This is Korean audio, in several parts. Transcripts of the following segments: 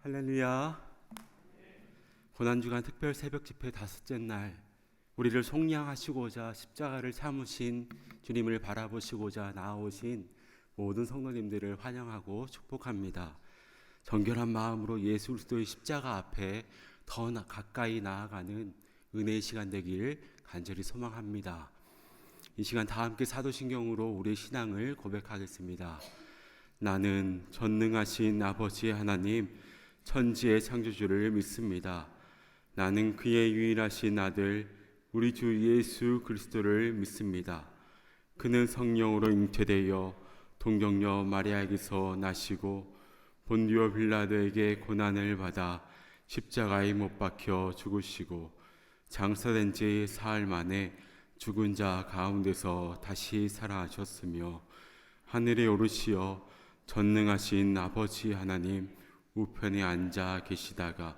할렐루야. 고난주간 특별 새벽 집회 다섯째 날, 우리를 속량하시고자 십자가를 참으신 주님을 바라보시고자 나아오신 모든 성도님들을 환영하고 축복합니다. 정결한 마음으로 예수 그리스도의 십자가 앞에 더 가까이 나아가는 은혜의 시간 되길 간절히 소망합니다. 이 시간 다 함께 사도신경으로 우리의 신앙을 고백하겠습니다. 나는 전능하신 아버지 하나님, 천지의 창조주를 믿습니다. 나는 그의 유일하신 아들 우리 주 예수 그리스도를 믿습니다. 그는 성령으로 잉태되어 동정녀 마리아에게서 나시고 본디오 빌라도에게 고난을 받아 십자가에 못 박혀 죽으시고 장사된 지 사흘 만에 죽은 자 가운데서 다시 살아나셨으며 하늘에 오르시어 전능하신 아버지 하나님 우편에 앉아 계시다가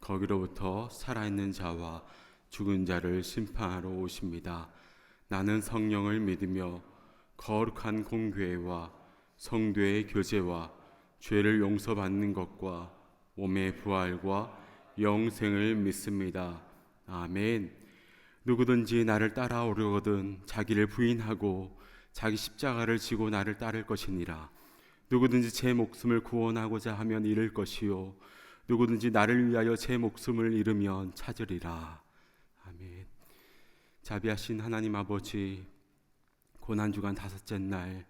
거기로부터 살아있는 자와 죽은 자를 심판하러 오십니다. 나는 성령을 믿으며 거룩한 공교회와 성도의 교제와 죄를 용서받는 것과 몸의 부활과 영생을 믿습니다. 아멘. 누구든지 나를 따라오려거든 자기를 부인하고 자기 십자가를 지고 나를 따를 것이니라. 누구든지 제 목숨을 구원하고자 하면 잃을 것이요 누구든지 나를 위하여 제 목숨을 잃으면 찾으리라. 아멘. 자비하신 하나님 아버지, 고난주간 다섯째 날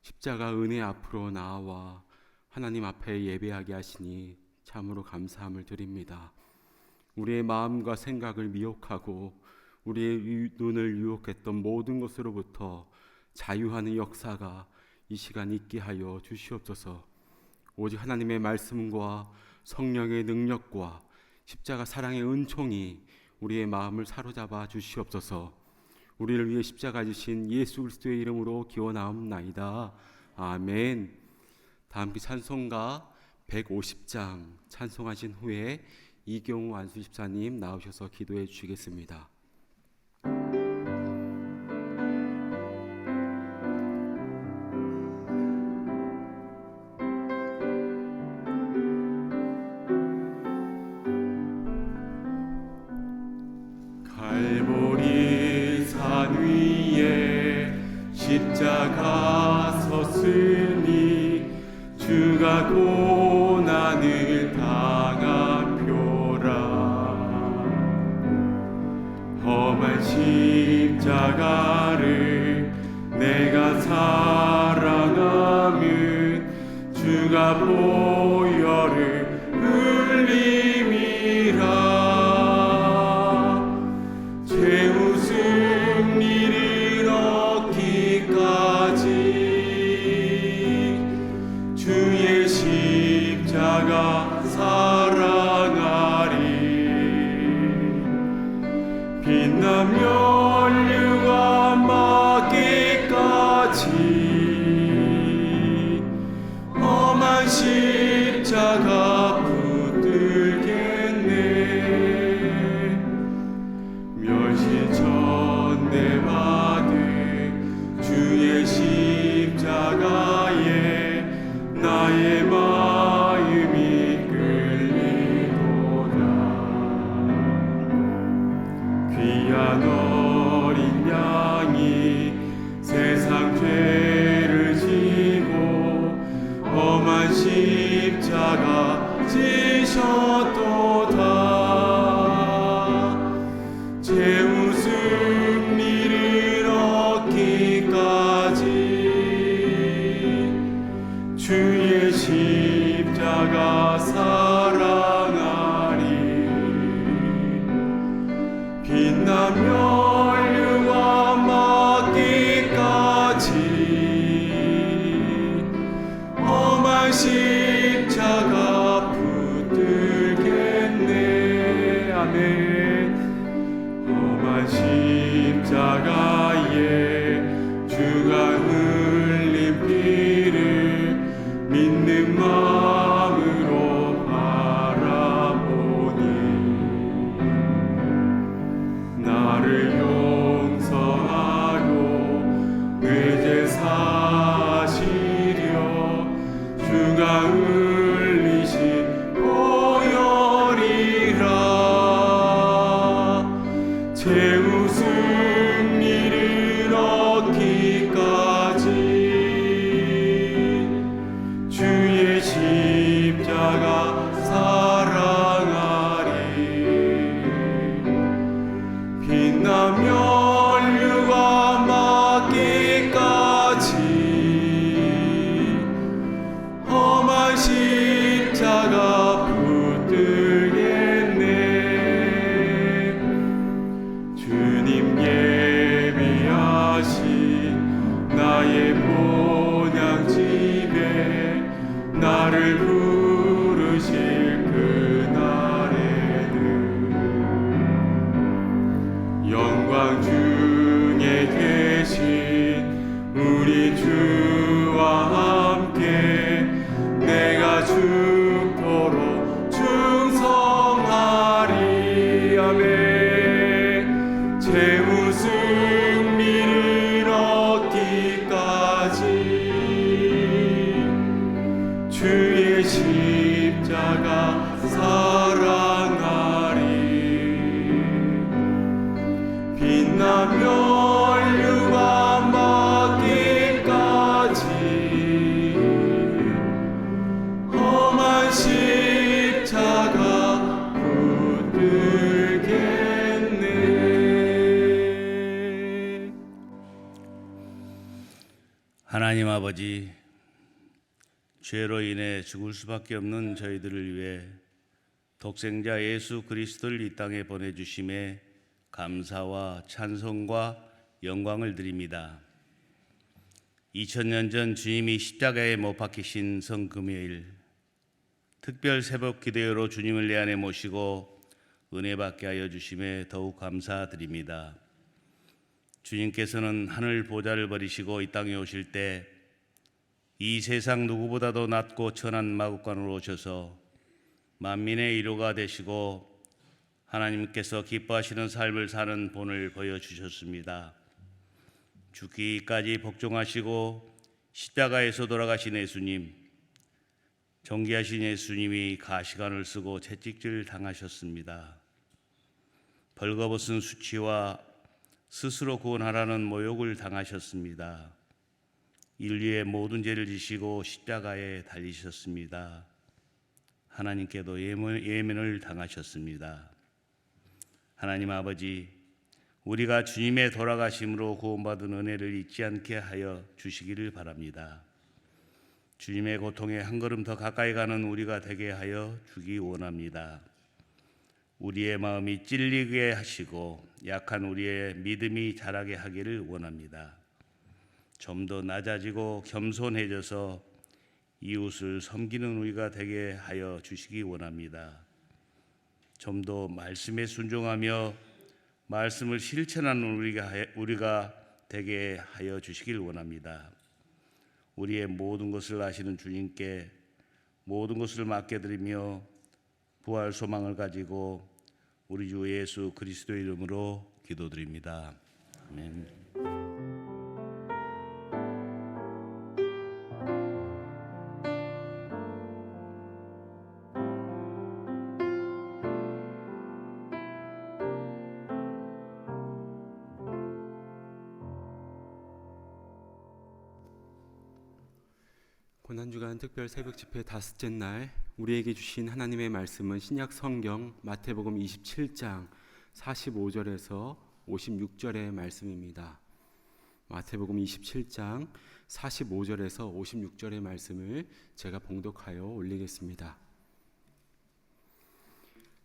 십자가 은혜 앞으로 나와 하나님 앞에 예배하게 하시니 참으로 감사함을 드립니다. 우리의 마음과 생각을 미혹하고 우리의 눈을 유혹했던 모든 것으로부터 자유하는 역사가 이 시간 있게 하여 주시옵소서. 오직 하나님의 말씀과 성령의 능력과 십자가 사랑의 은총이 우리의 마음을 사로잡아 주시옵소서. 우리를 위해 십자가 지신 예수 그리스도의 이름으로 기원하옵나이다. 아멘. 다 함께 찬송가 150장 찬송하신 후에 이경우 안수 집사님 나오셔서 기도해 주시겠습니다. 갈보리 산 위에 십자가 섰으니 주가 고난을 당한 표라. 험한 십자가를 내가 사랑하면 주가 보혈을 흘림이라. 죄우 승리를 얻기까지 주의 십자가 사랑하리. 빛난 면류관 맞기까지 험한 십자가 붙들겠네. 멸시 전대 받은 주의 십자가에 나의 마음이 끌리도다. 귀한 어린 양이 세상 죄를 지고 험한 십자가 지셨도다. 죄우 승리를 얻기까지 주의 십자가 사랑하리. 빛난 면류관 맞기까지 험한 십자가 붙들겠네. 아멘. 험한 십자가에 주가 흘린 피를 믿는 마음으로 바라보니 나를 용서하고 내 죄 사시려 주가 흘리신 나를 부르실 그날에는 영광 중에 계신 우리 주와 함께 내가 죽도록 충성하리. 아멘. 최후 승리를 얻기까지 주의 십자가 사랑하리. 빛나며 유감 받기까지 험한 십자가 붙들겠네. 하나님 아버지, 죄로 인해 죽을 수밖에 없는 저희들을 위해 독생자 예수 그리스도를 이 땅에 보내주심에 감사와 찬송과 영광을 드립니다. 2000년 전 주님이 십자가에 못 박히신 성금요일, 특별 새벽 기도회로 주님을 내 안에 모시고 은혜 받게 하여 주심에 더욱 감사드립니다. 주님께서는 하늘 보좌를 버리시고 이 땅에 오실 때 이 세상 누구보다도 낮고 천한 마국간으로 오셔서 만민의 위로가 되시고 하나님께서 기뻐하시는 삶을 사는 본을 보여주셨습니다. 죽기까지 복종하시고 십자가에서 돌아가신 예수님, 존귀하신 예수님이 가시관을 쓰고 채찍질 당하셨습니다. 벌거벗은 수치와 스스로 구원하라는 모욕을 당하셨습니다. 인류의 모든 죄를 지시고 십자가에 달리셨습니다. 하나님께도 예면을 당하셨습니다. 하나님 아버지, 우리가 주님의 돌아가심으로 구원받은 은혜를 잊지 않게 하여 주시기를 바랍니다. 주님의 고통에 한 걸음 더 가까이 가는 우리가 되게 하여 주기 원합니다. 우리의 마음이 찔리게 하시고 약한 우리의 믿음이 자라게 하기를 원합니다. 좀 더 낮아지고 겸손해져서 이웃을 섬기는 우리가 되게 하여 주시기 원합니다. 좀 더 말씀에 순종하며 말씀을 실천하는 우리가 되게 하여 주시길 원합니다. 우리의 모든 것을 아시는 주님께 모든 것을 맡겨드리며 부활 소망을 가지고 우리 주 예수 그리스도의 이름으로 기도드립니다. 아멘. 고난주간 특별 새벽 집회 다섯째 날 우리에게 주신 하나님의 말씀은 신약 성경 마태복음 27장 45절에서 56절의 말씀입니다. 마태복음 27장 45절에서 56절의 말씀을 제가 봉독하여 올리겠습니다.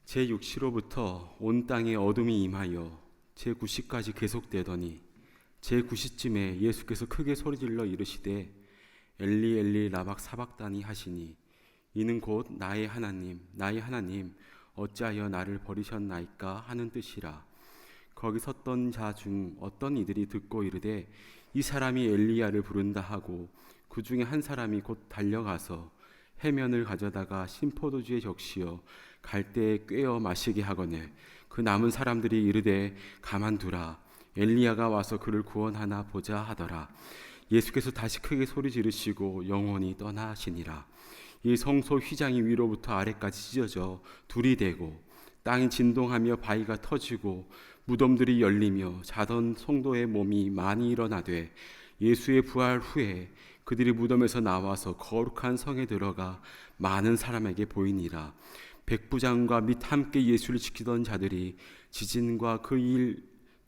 제6시로부터 온 땅에 어둠이 임하여 제9시까지 계속되더니 제9시쯤에 예수께서 크게 소리질러 이르시되 엘리 엘리 라박 사박다니 하시니 이는 곧 나의 하나님 어찌하여 나를 버리셨나이까 하는 뜻이라. 거기 섰던 자 중 어떤 이들이 듣고 이르되 이 사람이 엘리야를 부른다 하고 그 중에 한 사람이 곧 달려가서 해면을 가져다가 신포도주에 적시어 갈대에 꿰어 마시게 하거늘 그 남은 사람들이 이르되 가만두라 엘리야가 와서 그를 구원하나 보자 하더라. 예수께서 다시 크게 소리 지르시고 영원히 떠나시니라. 이 성소 휘장이 위로부터 아래까지 찢어져 둘이 되고 땅이 진동하며 바위가 터지고 무덤들이 열리며 자던 성도의 몸이 많이 일어나되 예수의 부활 후에 그들이 무덤에서 나와서 거룩한 성에 들어가 많은 사람에게 보이니라. 백부장과 및 함께 예수를 지키던 자들이 지진과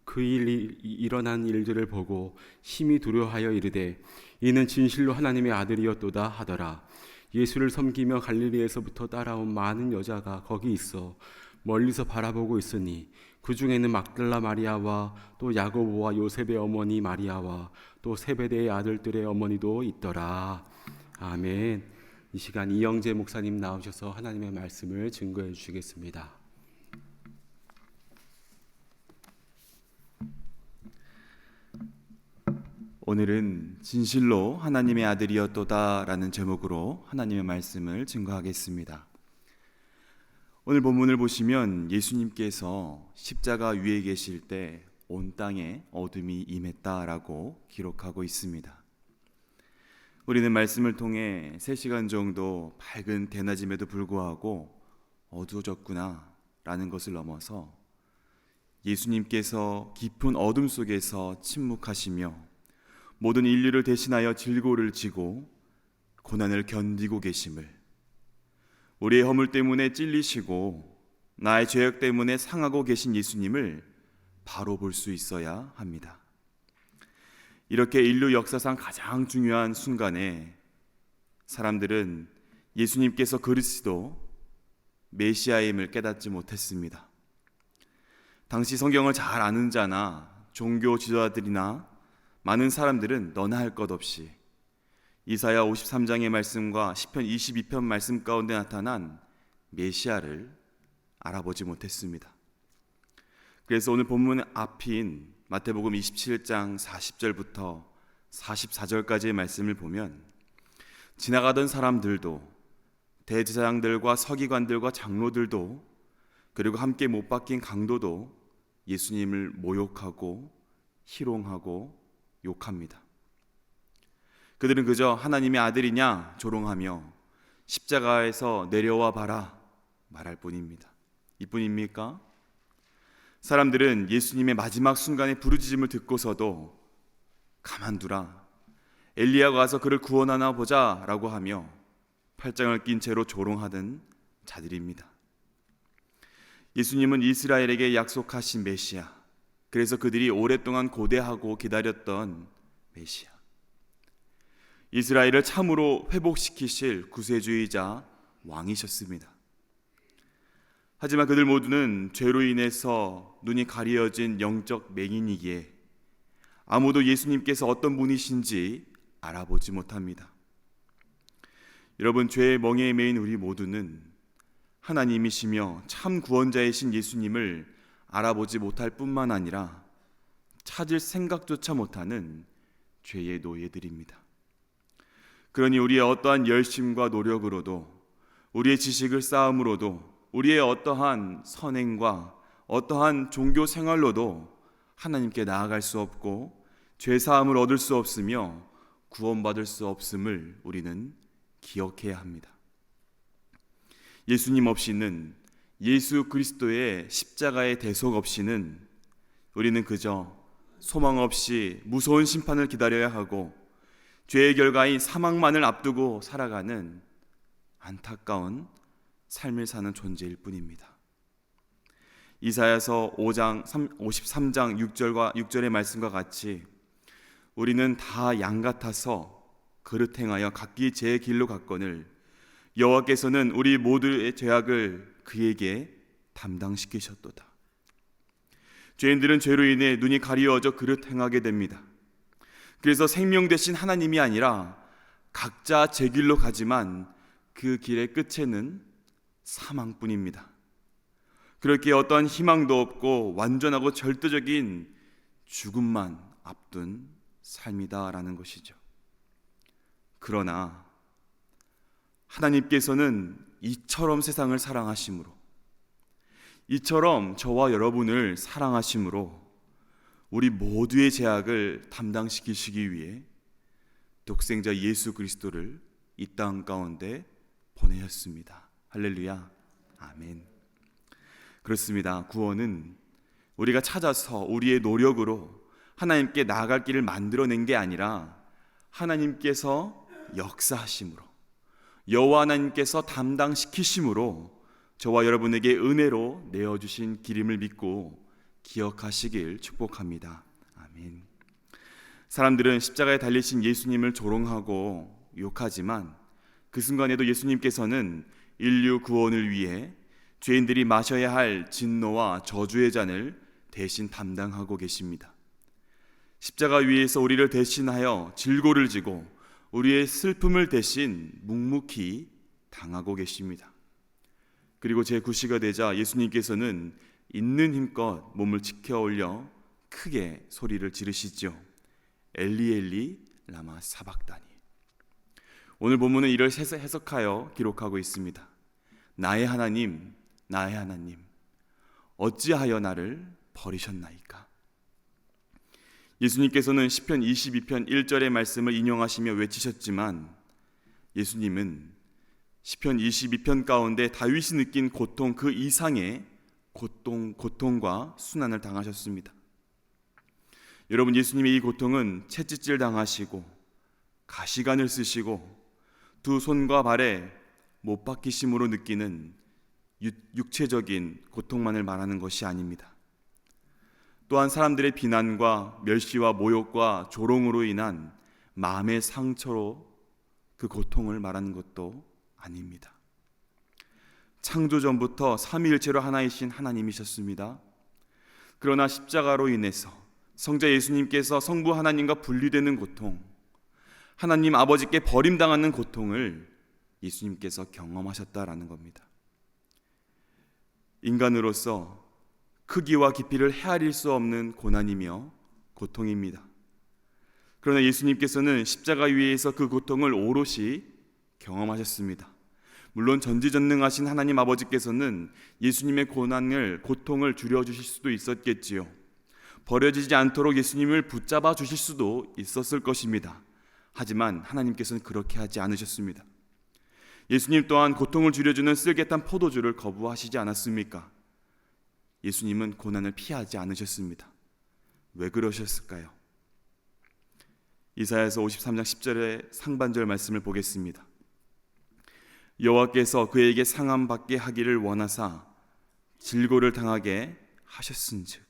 그 일이 일어난 일들을 보고 심히 두려워하여 이르되 이는 진실로 하나님의 아들이었도다 하더라. 예수를 섬기며 갈릴리에서부터 따라온 많은 여자가 거기 있어 멀리서 바라보고 있으니 그 중에는 막달라 마리아와 또 야고보와 요셉의 어머니 마리아와 또 세베대의 아들들의 어머니도 있더라. 아멘. 이 시간 이영재 목사님 나오셔서 하나님의 말씀을 증거해 주시겠습니다. 오늘은 진실로 하나님의 아들이었도다 라는 제목으로 하나님의 말씀을 증거하겠습니다. 오늘 본문을 보시면 예수님께서 십자가 위에 계실 때 온 땅에 어둠이 임했다라고 기록하고 있습니다. 우리는 말씀을 통해 3시간 정도 밝은 대낮임에도 불구하고 어두워졌구나 라는 것을 넘어서 예수님께서 깊은 어둠 속에서 침묵하시며 모든 인류를 대신하여 질고를 지고 고난을 견디고 계심을, 우리의 허물 때문에 찔리시고 나의 죄악 때문에 상하고 계신 예수님을 바로 볼 수 있어야 합니다. 이렇게 인류 역사상 가장 중요한 순간에 사람들은 예수님께서 그리스도 메시아임을 깨닫지 못했습니다. 당시 성경을 잘 아는 자나 종교 지도자들이나 많은 사람들은 너나 할 것 없이 이사야 53장의 말씀과 시편 22편 말씀 가운데 나타난 메시아를 알아보지 못했습니다. 그래서 오늘 본문 앞인 마태복음 27장 40절부터 44절까지의 말씀을 보면 지나가던 사람들도, 대제사장들과 서기관들과 장로들도, 그리고 함께 못 박힌 강도도 예수님을 모욕하고 희롱하고 욕합니다. 그들은 그저 하나님의 아들이냐 조롱하며 십자가에서 내려와 봐라 말할 뿐입니다. 이뿐입니까? 사람들은 예수님의 마지막 순간의 부르짖음을 듣고서도 가만두라, 엘리야가 와서 그를 구원하나 보자 라고 하며 팔짱을 낀 채로 조롱하던 자들입니다. 예수님은 이스라엘에게 약속하신 메시아, 그래서 그들이 오랫동안 고대하고 기다렸던 메시아, 이스라엘을 참으로 회복시키실 구세주이자 왕이셨습니다. 하지만 그들 모두는 죄로 인해서 눈이 가려진 영적 맹인이기에 아무도 예수님께서 어떤 분이신지 알아보지 못합니다. 여러분, 죄의 멍에에 매인 우리 모두는 하나님이시며 참 구원자이신 예수님을 알아보지 못할 뿐만 아니라 찾을 생각조차 못하는 죄의 노예들입니다. 그러니 우리의 어떠한 열심과 노력으로도, 우리의 지식을 쌓음으로도, 우리의 어떠한 선행과 어떠한 종교 생활로도 하나님께 나아갈 수 없고 죄사함을 얻을 수 없으며 구원받을 수 없음을 우리는 기억해야 합니다. 예수님 없이는, 예수 그리스도의 십자가의 대속 없이는 우리는 그저 소망 없이 무서운 심판을 기다려야 하고 죄의 결과인 사망만을 앞두고 살아가는 안타까운 삶을 사는 존재일 뿐입니다. 이사야서 53장 6절의 말씀과 같이 우리는 다 양 같아서 그릇 행하여 각기 제 길로 갔거늘 여호와께서는 우리 모두의 죄악을 그에게 담당시키셨도다. 죄인들은 죄로 인해 눈이 가리워져 그릇 행하게 됩니다. 그래서 생명 되신 하나님이 아니라 각자 제 길로 가지만 그 길의 끝에는 사망뿐입니다. 그렇게 어떠한 희망도 없고 완전하고 절대적인 죽음만 앞둔 삶이다라는 것이죠. 그러나 하나님께서는 이처럼 세상을 사랑하심으로, 이처럼 저와 여러분을 사랑하심으로 우리 모두의 죄악을 담당시키시기 위해 독생자 예수 그리스도를 이 땅 가운데 보내셨습니다. 할렐루야, 아멘. 그렇습니다. 구원은 우리가 찾아서 우리의 노력으로 하나님께 나아갈 길을 만들어낸 게 아니라 하나님께서 역사하심으로, 여호와 하나님께서 담당시키심으로 저와 여러분에게 은혜로 내어주신 길임을 믿고 기억하시길 축복합니다. 아멘. 사람들은 십자가에 달리신 예수님을 조롱하고 욕하지만 그 순간에도 예수님께서는 인류 구원을 위해 죄인들이 마셔야 할 진노와 저주의 잔을 대신 담당하고 계십니다. 십자가 위에서 우리를 대신하여 질고를 지고 우리의 슬픔을 대신 묵묵히 당하고 계십니다. 그리고 제9시가 되자 예수님께서는 있는 힘껏 몸을 지켜 올려 크게 소리를 지르시죠. 엘리 엘리 라마 사박다니. 오늘 본문은 이를 해석하여 기록하고 있습니다. 나의 하나님, 나의 하나님, 어찌하여 나를 버리셨나이까? 예수님께서는 시편 22편 1절의 말씀을 인용하시며 외치셨지만 예수님은 시편 22편 가운데 다윗이 느낀 고통 그 이상의 고통과 순환을 당하셨습니다. 여러분, 예수님의 이 고통은 채찍질 당하시고 가시관을 쓰시고 두 손과 발에 못 박히심으로 느끼는 육체적인 고통만을 말하는 것이 아닙니다. 또한 사람들의 비난과 멸시와 모욕과 조롱으로 인한 마음의 상처로 그 고통을 말하는 것도 아닙니다. 창조 전부터 삼위일체로 하나이신 하나님이셨습니다. 그러나 십자가로 인해서 성자 예수님께서 성부 하나님과 분리되는 고통, 하나님 아버지께 버림당하는 고통을 예수님께서 경험하셨다라는 겁니다. 인간으로서 크기와 깊이를 헤아릴 수 없는 고난이며 고통입니다. 그러나 예수님께서는 십자가 위에서 그 고통을 오롯이 경험하셨습니다. 물론 전지전능하신 하나님 아버지께서는 예수님의 고통을 줄여주실 수도 있었겠지요. 버려지지 않도록 예수님을 붙잡아 주실 수도 있었을 것입니다. 하지만 하나님께서는 그렇게 하지 않으셨습니다. 예수님 또한 고통을 줄여주는 쓸개탄 포도주를 거부하시지 않았습니까? 예수님은 고난을 피하지 않으셨습니다. 왜 그러셨을까요? 이사야서 53장 10절의 상반절 말씀을 보겠습니다. 여호와께서 그에게 상함받게 하기를 원하사 질고를 당하게 하셨은즉.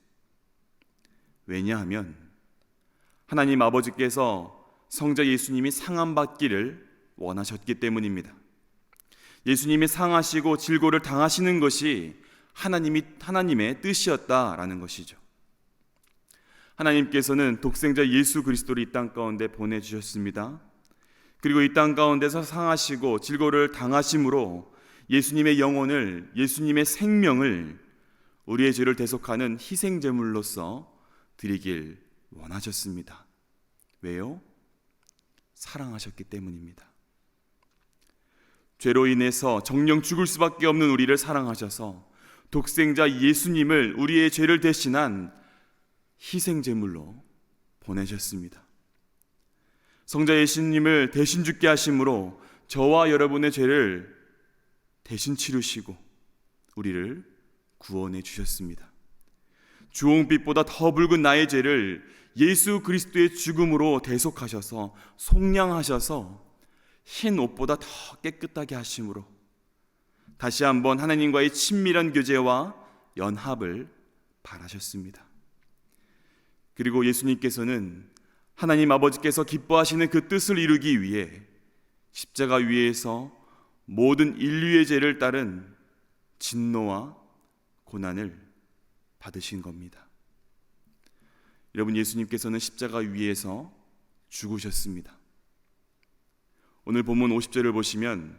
왜냐하면 하나님 아버지께서 성자 예수님이 상함받기를 원하셨기 때문입니다. 예수님이 상하시고 질고를 당하시는 것이 하나님의 뜻이었다라는 것이죠. 하나님께서는 독생자 예수 그리스도를 이 땅 가운데 보내주셨습니다. 그리고 이 땅 가운데서 상하시고 질고를 당하심으로 예수님의 영혼을, 예수님의 생명을 우리의 죄를 대속하는 희생제물로서 드리길 원하셨습니다. 왜요? 사랑하셨기 때문입니다. 죄로 인해서 정령 죽을 수밖에 없는 우리를 사랑하셔서 독생자 예수님을 우리의 죄를 대신한 희생제물로 보내셨습니다. 성자 예수님을 대신 죽게 하심으로 저와 여러분의 죄를 대신 치르시고 우리를 구원해 주셨습니다. 주홍빛보다 더 붉은 나의 죄를 예수 그리스도의 죽음으로 대속하셔서 속량하셔서 흰 옷보다 더 깨끗하게 하심으로 다시 한번 하나님과의 친밀한 교제와 연합을 바라셨습니다. 그리고 예수님께서는 하나님 아버지께서 기뻐하시는 그 뜻을 이루기 위해 십자가 위에서 모든 인류의 죄를 따른 진노와 고난을 받으신 겁니다. 여러분, 예수님께서는 십자가 위에서 죽으셨습니다. 오늘 본문 50절을 보시면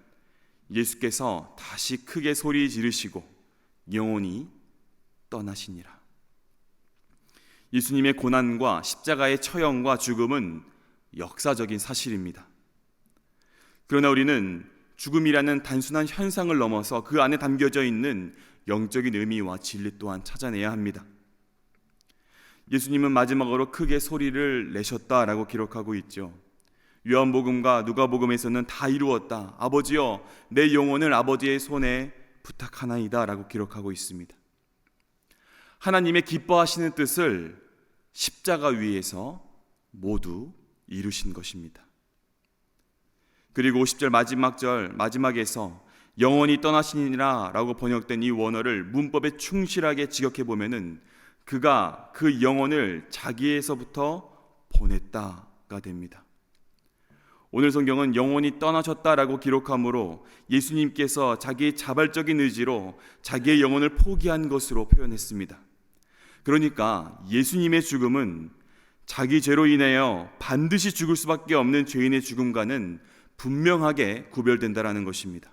예수께서 다시 크게 소리 지르시고 영원히 떠나시니라. 예수님의 고난과 십자가의 처형과 죽음은 역사적인 사실입니다. 그러나 우리는 죽음이라는 단순한 현상을 넘어서 그 안에 담겨져 있는 영적인 의미와 진리 또한 찾아내야 합니다. 예수님은 마지막으로 크게 소리를 내셨다라고 기록하고 있죠. 요한복음과 누가복음에서는 다 이루었다, 아버지여 내 영혼을 아버지의 손에 부탁하나이다 라고 기록하고 있습니다. 하나님의 기뻐하시는 뜻을 십자가 위에서 모두 이루신 것입니다. 그리고 50절 마지막에서 영원히 떠나시니라 라고 번역된 이 원어를 문법에 충실하게 직역해 보면은 그가 그 영혼을 자기에서부터 보냈다가 됩니다. 오늘 성경은 영원히 떠나셨다라고 기록하므로 예수님께서 자기의 자발적인 의지로 자기의 영혼을 포기한 것으로 표현했습니다. 그러니까 예수님의 죽음은 자기 죄로 인하여 반드시 죽을 수밖에 없는 죄인의 죽음과는 분명하게 구별된다라는 것입니다.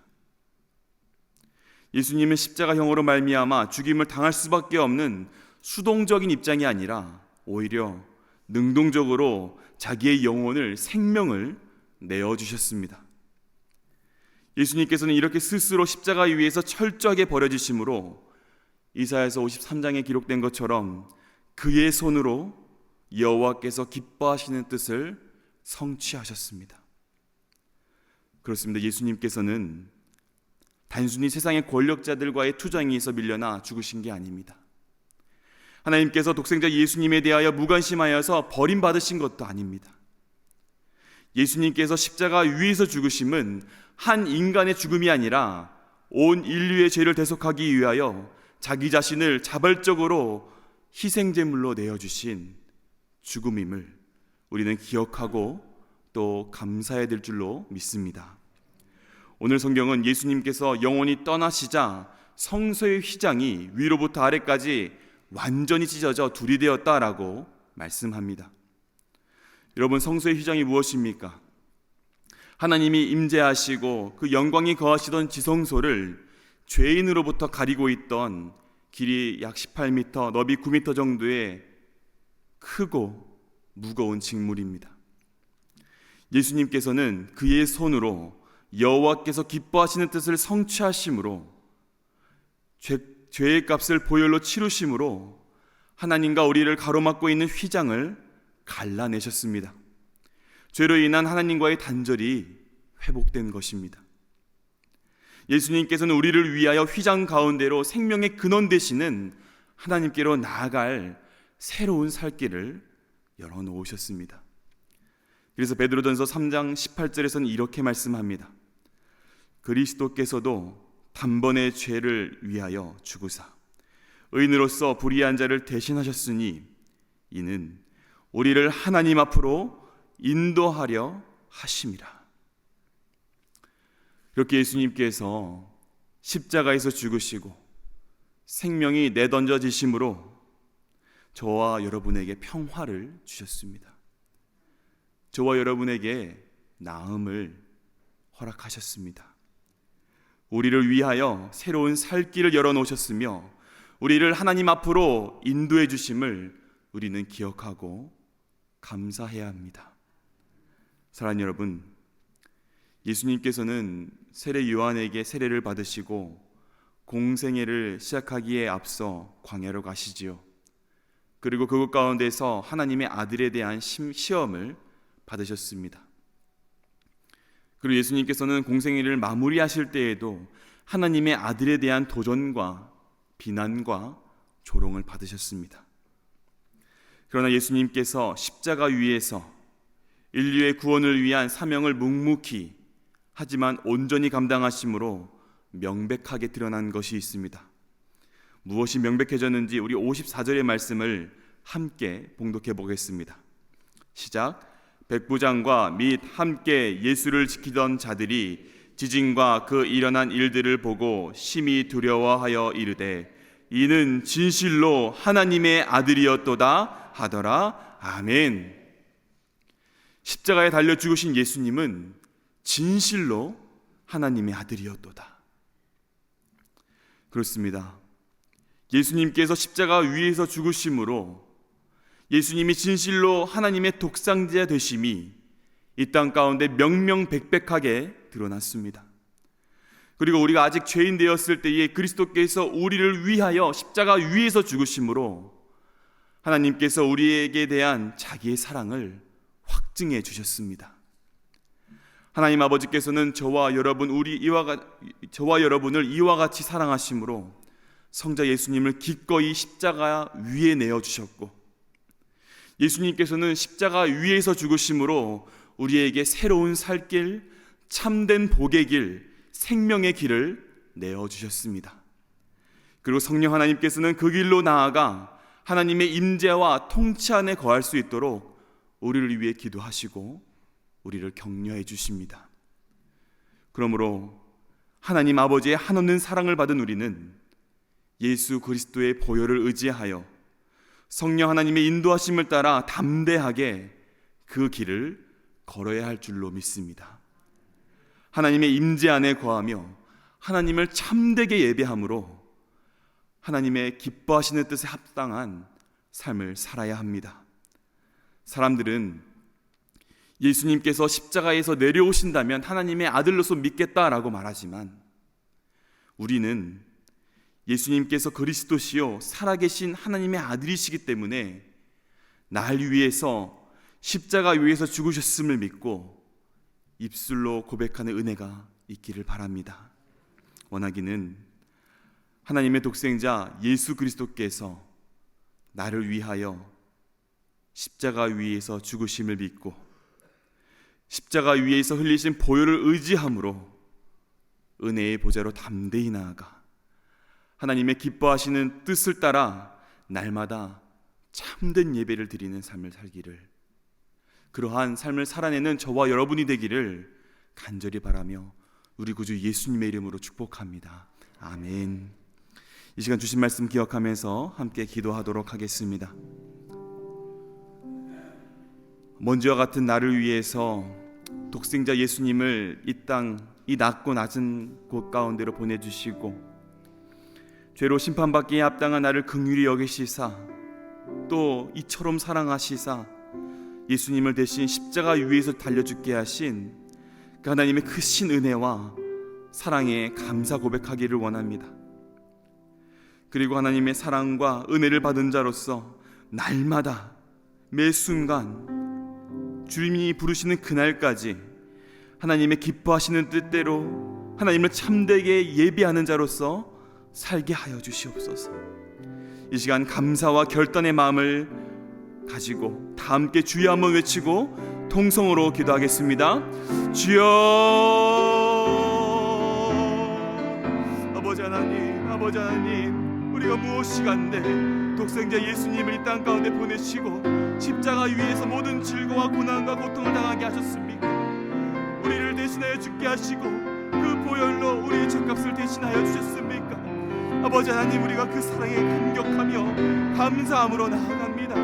예수님은 십자가형으로 말미암아 죽임을 당할 수밖에 없는 수동적인 입장이 아니라 오히려 능동적으로 자기의 영혼을, 생명을 내어주셨습니다. 예수님께서는 이렇게 스스로 십자가 위에서 철저하게 버려지심으로 이사야서 53장에 기록된 것처럼 그의 손으로 여호와께서 기뻐하시는 뜻을 성취하셨습니다. 그렇습니다. 예수님께서는 단순히 세상의 권력자들과의 투쟁에 의해서 밀려나 죽으신 게 아닙니다. 하나님께서 독생자 예수님에 대하여 무관심하여서 버림받으신 것도 아닙니다. 예수님께서 십자가 위에서 죽으심은 한 인간의 죽음이 아니라 온 인류의 죄를 대속하기 위하여 자기 자신을 자발적으로 희생제물로 내어주신 죽음임을 우리는 기억하고 또 감사해야 될 줄로 믿습니다. 오늘 성경은 예수님께서 영원히 떠나시자 성소의 휘장이 위로부터 아래까지 완전히 찢어져 둘이 되었다라고 말씀합니다. 여러분, 성소의 휘장이 무엇입니까? 하나님이 임재하시고 그 영광이 거하시던 지성소를 죄인으로부터 가리고 있던 길이 약 18m, 너비 9m 정도의 크고 무거운 직물입니다. 예수님께서는 그의 손으로 여호와께서 기뻐하시는 뜻을 성취하심으로 죄의 값을 보혈로 치르심으로 하나님과 우리를 가로막고 있는 휘장을 갈라내셨습니다. 죄로 인한 하나님과의 단절이 회복된 것입니다. 예수님께서는 우리를 위하여 휘장 가운데로 생명의 근원 되시는 하나님께로 나아갈 새로운 살 길을 열어놓으셨습니다. 그래서 베드로전서 3장 18절에서는 이렇게 말씀합니다. 그리스도께서도 단번에 죄를 위하여 죽으사 의인으로서 불의한 자를 대신하셨으니 이는 우리를 하나님 앞으로 인도하려 하심이라. 이렇게 예수님께서 십자가에서 죽으시고 생명이 내던져지심으로 저와 여러분에게 평화를 주셨습니다. 저와 여러분에게 나음을 허락하셨습니다. 우리를 위하여 새로운 살 길을 열어놓으셨으며 우리를 하나님 앞으로 인도해 주심을 우리는 기억하고 감사해야 합니다. 사랑하는 여러분, 예수님께서는 세례 요한에게 세례를 받으시고 공생애를 시작하기에 앞서 광야로 가시지요. 그리고 그곳 가운데서 하나님의 아들에 대한 시험을 받으셨습니다. 그리고 예수님께서는 공생애를 마무리하실 때에도 하나님의 아들에 대한 도전과 비난과 조롱을 받으셨습니다. 그러나 예수님께서 십자가 위에서 인류의 구원을 위한 사명을 묵묵히 하지만 온전히 감당하심으로 명백하게 드러난 것이 있습니다. 무엇이 명백해졌는지 우리 54절의 말씀을 함께 봉독해 보겠습니다. 시작. 백부장과 및 함께 예수를 지키던 자들이 지진과 그 일어난 일들을 보고 심히 두려워하여 이르되 이는 진실로 하나님의 아들이었도다 하더라. 아멘. 십자가에 달려 죽으신 예수님은 진실로 하나님의 아들이었도다. 그렇습니다. 예수님께서 십자가 위에서 죽으심으로 예수님이 진실로 하나님의 독생자 되심이 이 땅 가운데 명명백백하게 드러났습니다. 그리고 우리가 아직 죄인 되었을 때에 그리스도께서 우리를 위하여 십자가 위에서 죽으심으로 하나님께서 우리에게 대한 자기의 사랑을 확증해 주셨습니다. 하나님 아버지께서는 저와 여러분을 이와 같이 사랑하심으로 성자 예수님을 기꺼이 십자가 위에 내어주셨고 예수님께서는 십자가 위에서 죽으심으로 우리에게 새로운 살 길, 참된 복의 길, 생명의 길을 내어주셨습니다. 그리고 성령 하나님께서는 그 길로 나아가 하나님의 임재와 통치 안에 거할 수 있도록 우리를 위해 기도하시고 우리를 격려해 주십니다. 그러므로 하나님 아버지의 한없는 사랑을 받은 우리는 예수 그리스도의 보혈을 의지하여 성령 하나님의 인도하심을 따라 담대하게 그 길을 걸어야 할 줄로 믿습니다. 하나님의 임재 안에 거하며 하나님을 참되게 예배함으로 하나님의 기뻐하시는 뜻에 합당한 삶을 살아야 합니다. 사람들은 예수님께서 십자가에서 내려오신다면 하나님의 아들로서 믿겠다라고 말하지만, 우리는 예수님께서 그리스도시요 살아계신 하나님의 아들이시기 때문에 날 위해서 십자가 위에서 죽으셨음을 믿고 입술로 고백하는 은혜가 있기를 바랍니다. 원하기는 하나님의 독생자 예수 그리스도께서 나를 위하여 십자가 위에서 죽으심을 믿고 십자가 위에서 흘리신 보혈을 의지함으로 은혜의 보좌로 담대히 나아가 하나님의 기뻐하시는 뜻을 따라 날마다 참된 예배를 드리는 삶을 살기를, 그러한 삶을 살아내는 저와 여러분이 되기를 간절히 바라며 우리 구주 예수님의 이름으로 축복합니다. 아멘. 이 시간 주신 말씀 기억하면서 함께 기도하도록 하겠습니다. 먼지와 같은 나를 위해서 독생자 예수님을 이 낮고 낮은 곳 가운데로 보내주시고 죄로 심판받기에 합당한 나를 긍휼히 여기시사 또 이처럼 사랑하시사 예수님을 대신 십자가 위에서 달려 죽게 하신 그 하나님의 크신 은혜와 사랑에 감사 고백하기를 원합니다. 그리고 하나님의 사랑과 은혜를 받은 자로서 날마다 매 순간 주님이 부르시는 그날까지 하나님의 기뻐하시는 뜻대로 하나님을 참되게 예배하는 자로서 살게 하여 주시옵소서. 이 시간 감사와 결단의 마음을 가지고 다 함께 주여 한번 외치고 통성으로 기도하겠습니다. 주여. 아버지 하나님, 우리가 무엇이간데 독생자 예수님을 이 땅 가운데 보내시고 십자가 위에서 모든 질고와 고난과 고통을 당하게 하셨습니까? 우리를 대신하여 죽게 하시고 그 보혈로 우리의 죄값을 대신하여 주셨습니까? 아버지 하나님, 우리가 그 사랑에 감격하며 감사함으로 나아갑니다.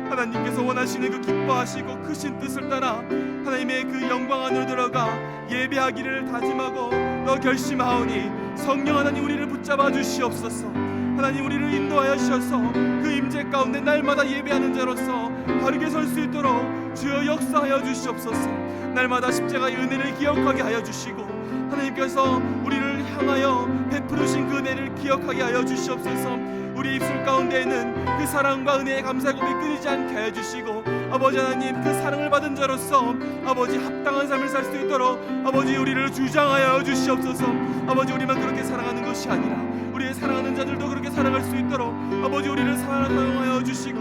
하나님께서 원하시는 그 기뻐하시고 크신 뜻을 따라 하나님의 그 영광 안으로 들어가 예배하기를 다짐하고 또 결심하오니 성령 하나님 우리를 붙잡아 주시옵소서. 하나님 우리를 인도하여 주셔서 그 임재 가운데 날마다 예배하는 자로서 바르게 설 수 있도록 주여 역사하여 주시옵소서. 날마다 십자가의 은혜를 기억하게 하여 주시고 하나님께서 우리를 향하여 베푸르신 그 은혜를 기억하게 하여 주시옵소서. 우리 입술 가운데에는 그 사랑과 은혜의 감사 고백이 끊이지 않게 하여 주시고 아버지 하나님, 그 사랑을 받은 자로서 아버지 합당한 삶을 살 수 있도록 아버지 우리를 주장하여 주시옵소서. 아버지 우리만 그렇게 사랑하는 것이 아니라 우리의 사랑하는 자들도 그렇게 사랑할 수 있도록 아버지 우리를 사랑하여 주시고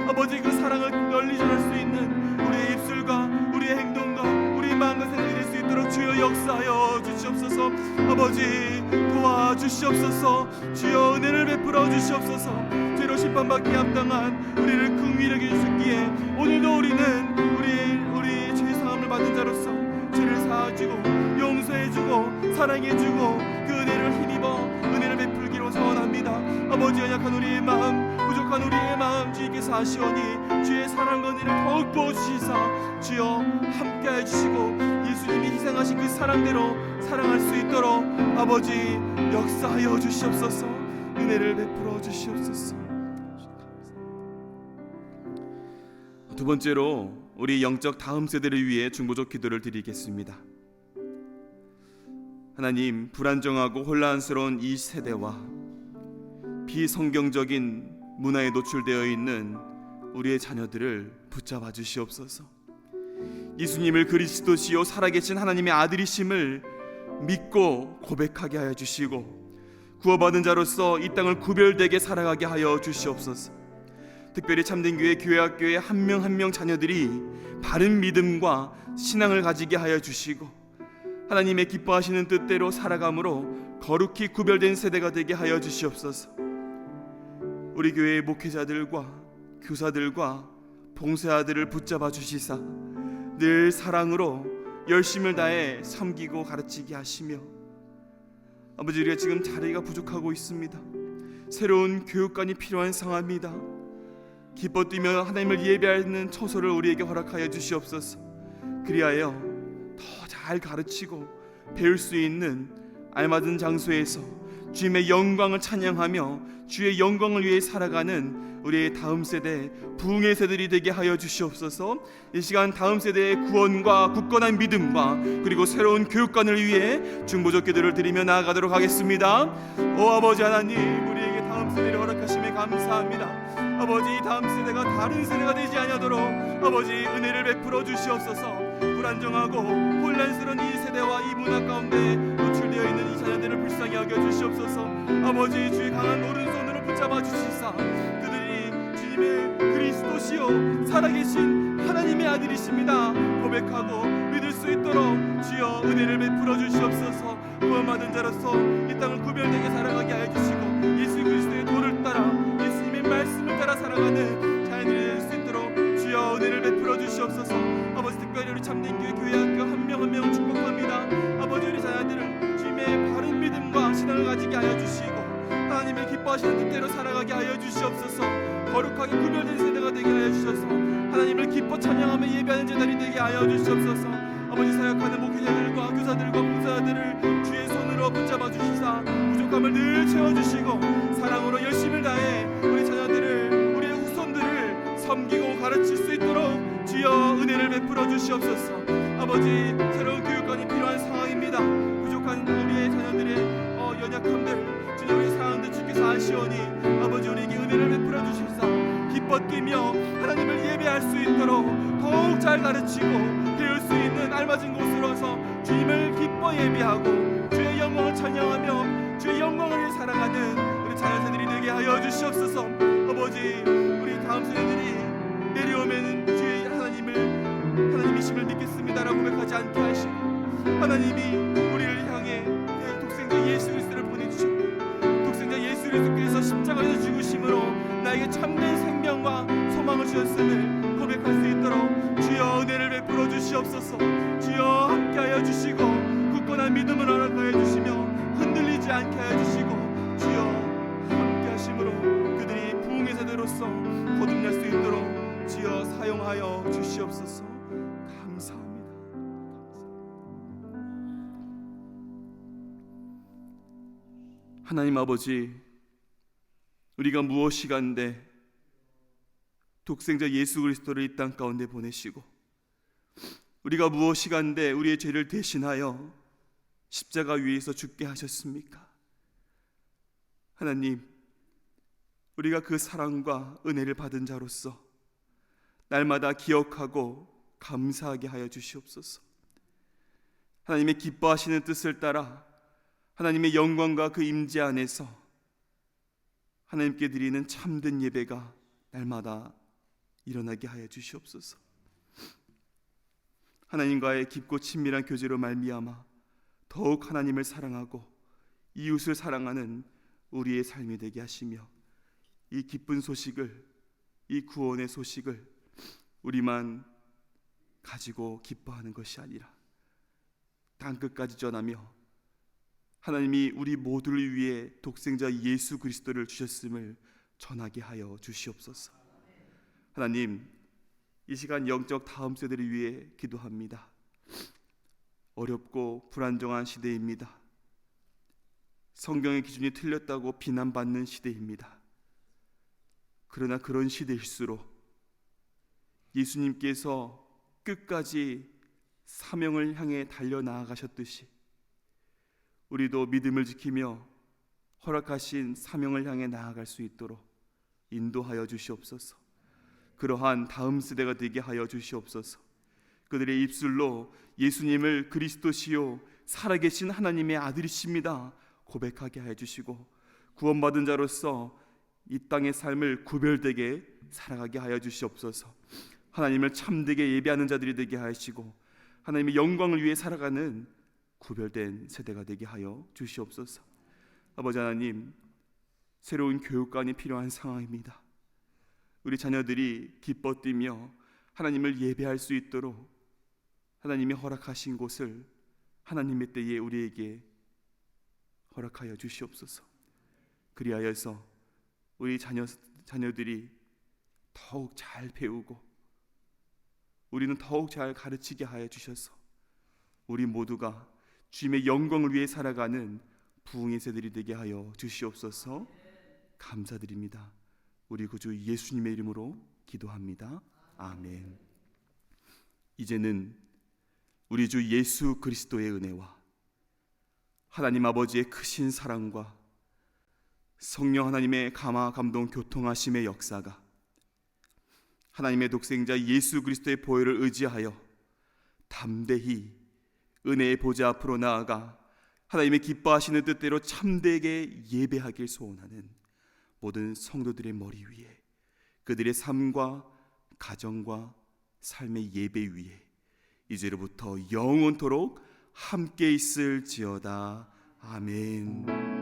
아버지 그 사랑을 널리 전할 수 있는 우리의 입술과 우리의 행동과 우리의 마음과 생각이 될 수 있도록 주여 역사하여 주시옵소서. 아버지 도와주시옵소서. 주여 은혜를 베풀어 주시옵소서. 죄로 심판받기 합당한 우리를 긍휼히 여기시기에 오늘도 우리는 우리 죄사함을 받은 자로서 죄를 사하주고 용서해주고 사랑해주고 그 은혜를 힘입어 은혜를 베풀기로 소원합니다. 아버지, 연약한 우리의 마음, 부족한 우리의 마음 주님께서 아시오니 주의 사랑과 은혜를 더욱 부어주시사 주여 함께해 주시고 예수님이 희생하신 그 사랑대로 사랑할 수 있도록 아버지 역사하여 주시옵소서. 은혜를 베풀어 주시옵소서. 두 번째로 우리 영적 다음 세대를 위해 중보적 기도를 드리겠습니다. 하나님, 불안정하고 혼란스러운 이 세대와 비성경적인 문화에 노출되어 있는 우리의 자녀들을 붙잡아 주시옵소서. 예수님을 그리스도시요 살아계신 하나님의 아들이심을 믿고 고백하게 하여 주시고 구원받은 자로서 이 땅을 구별되게 살아가게 하여 주시옵소서. 특별히 참된 교회 교회학교의 한 명 한 명 자녀들이 바른 믿음과 신앙을 가지게 하여 주시고 하나님의 기뻐하시는 뜻대로 살아감으로 거룩히 구별된 세대가 되게 하여 주시옵소서. 우리 교회의 목회자들과 교사들과 봉사자들을 붙잡아 주시사 늘 사랑으로 열심을 다해 섬기고 가르치게 하시며 아버지, 우리가 지금 자리가 부족하고 있습니다. 새로운 교육관이 필요한 상황입니다. 기뻐 뛰며 하나님을 예배하는 처소를 우리에게 허락하여 주시옵소서. 그리하여 더 잘 가르치고 배울 수 있는 알맞은 장소에서 주님의 영광을 찬양하며 주의 영광을 위해 살아가는 우리의 다음 세대 부흥의 세대들이 되게 하여 주시옵소서. 이 시간 다음 세대의 구원과 굳건한 믿음과 그리고 새로운 교육관을 위해 중보적 기도를 드리며 나아가도록 하겠습니다. 오 아버지 하나님, 우리에게 다음 세대를 허락하심에 감사합니다. 아버지, 이 다음 세대가 다른 세대가 되지 아니하도록 아버지 은혜를 베풀어 주시옵소서. 불안정하고 혼란스러운 이 세대와 이 문화 가운데 노출되어 있는 이 자녀들을 불쌍히 여겨 주시옵소서. 아버지, 주의 강한 오른손으로 붙잡아 주시사 그들이 주님의 그리스도시요 살아계신 하나님의 아들이십니다 고백하고 믿을 수 있도록 주여 은혜를 베풀어 주시옵소서. 구원받은 자로서 이 땅을 구별되게 살아가게 하여 주시고 예수 그리스도의 도를 따라 예수님의 말씀을 따라 살아가는 자녀들이 될 수 있도록 주여 은혜를 베풀어 주시옵소서. 아버지, 특별히 우리 참된 교회 교회학교 한 명 한 명을 축복합니다. 아버지, 우리 자녀들을 주님의 바른 믿음과 신앙을 가지게 하여 주시고 하나님의 기뻐하시는 뜻대로 살아가게 하여 주시옵소서. 거룩하게 구별된 세대가 되게 하여 주셔서 하나님을 기뻐 찬양하며 예배하는 제자리 되게 하여 주시옵소서. 아버지, 사역하는 목회자들과 교사들과 봉사자들을 주의 손으로 붙잡아 주시사 부족함을 늘 채워주시고 사랑으로 열심을 다해 우리 자녀들을 우리의 후손들을 섬기고 가르칠 수 있도록 주여 은혜를 베풀어 주시옵소서. 아버지, 새로운 교육관이 필요한 상황입니다. 부족한 우리의 자녀들의 연약함들 주님, 우리 상황들 주께서 아시오니 아버지, 우리에게 은혜를 베풀어 주시사 기뻐 뛰며 하나님을 예배할 수 있도록 더욱 잘 가르치고 배울 수 있는 알맞은 곳으로서 주님을 기뻐 예배하고 주의 영광을 찬양하며 주의 영광을 위해 살아가는 우리 자녀들이 되게 하여 주시옵소서. 아버지, 우리 다음 세대들이 내려오면 주의 하나님이심을 믿겠습니다라고 고백하지 않게 하시고 하나님이 우리를 향해 독생자 예수 그리스도를 보내주셨고 독생자 예수 그리스도께서 십자가에서 죽으심으로 나에게 참된 생명과 소망을 주셨음을 고백할 수 있도록 주여 은혜를 베풀어 주시옵소서. 주여 함께하여 주시고 굳건한 믿음을 허락하여 주시며 흔들리지 않게 하여 주시고 주여 함께하심으로 그들이 부흥의 세대로서 거듭날 수 있도록 주여 사용하여 주시옵소서. 감사합니다. 하나님 아버지, 우리가 무엇이간데 독생자 예수 그리스도를 이 땅 가운데 보내시고 우리가 무엇이간데 우리의 죄를 대신하여 십자가 위에서 죽게 하셨습니까? 하나님, 우리가 그 사랑과 은혜를 받은 자로서 날마다 기억하고 감사하게 하여 주시옵소서. 하나님의 기뻐하시는 뜻을 따라 하나님의 영광과 그 임재 안에서 하나님께 드리는 참된 예배가 날마다 일어나게 하여 주시옵소서. 하나님과의 깊고 친밀한 교제로 말미암아 더욱 하나님을 사랑하고 이웃을 사랑하는 우리의 삶이 되게 하시며 이 기쁜 소식을, 이 구원의 소식을 우리만 가지고 기뻐하는 것이 아니라 땅끝까지 전하며 하나님이 우리 모두를 위해 독생자 예수 그리스도를 주셨음을 전하게 하여 주시옵소서. 하나님, 이 시간 영적 다음 세대를 위해 기도합니다. 어렵고 불안정한 시대입니다. 성경의 기준이 틀렸다고 비난받는 시대입니다. 그러나 그런 시대일수록 예수님께서 끝까지 사명을 향해 달려나아가셨듯이 우리도 믿음을 지키며 허락하신 사명을 향해 나아갈 수 있도록 인도하여 주시옵소서. 그러한 다음 세대가 되게 하여 주시옵소서. 그들의 입술로 예수님을 그리스도시요 살아계신 하나님의 아들이십니다 고백하게 하여 주시고 구원받은 자로서 이 땅의 삶을 구별되게 살아가게 하여 주시옵소서. 하나님을 참되게 예배하는 자들이 되게 하시고 하나님의 영광을 위해 살아가는 구별된 세대가 되게 하여 주시옵소서. 아버지 하나님, 새로운 교육관이 필요한 상황입니다. 우리 자녀들이 기뻐 뛰며 하나님을 예배할 수 있도록 하나님이 허락하신 곳을 하나님의 때에 우리에게 허락하여 주시옵소서. 그리하여서 우리 자녀들이 더욱 잘 배우고 우리는 더욱 잘 가르치게 하여 주셔서 우리 모두가 주님의 영광을 위해 살아가는 부흥의 세들이 되게 하여 주시옵소서. 감사드립니다. 우리 구주 예수님의 이름으로 기도합니다. 아멘. 이제는 우리 주 예수 그리스도의 은혜와 하나님 아버지의 크신 사랑과 성령 하나님의 감화 감동 교통하심의 역사가 하나님의 독생자 예수 그리스도의 보혈을 의지하여 담대히 은혜의 보좌 앞으로 나아가 하나님의 기뻐하시는 뜻대로 참되게 예배하길 소원하는 모든 성도들의 머리 위에, 그들의 삶과 가정과 삶의 예배 위에 이제로부터 영원토록 함께 있을지어다. 아멘.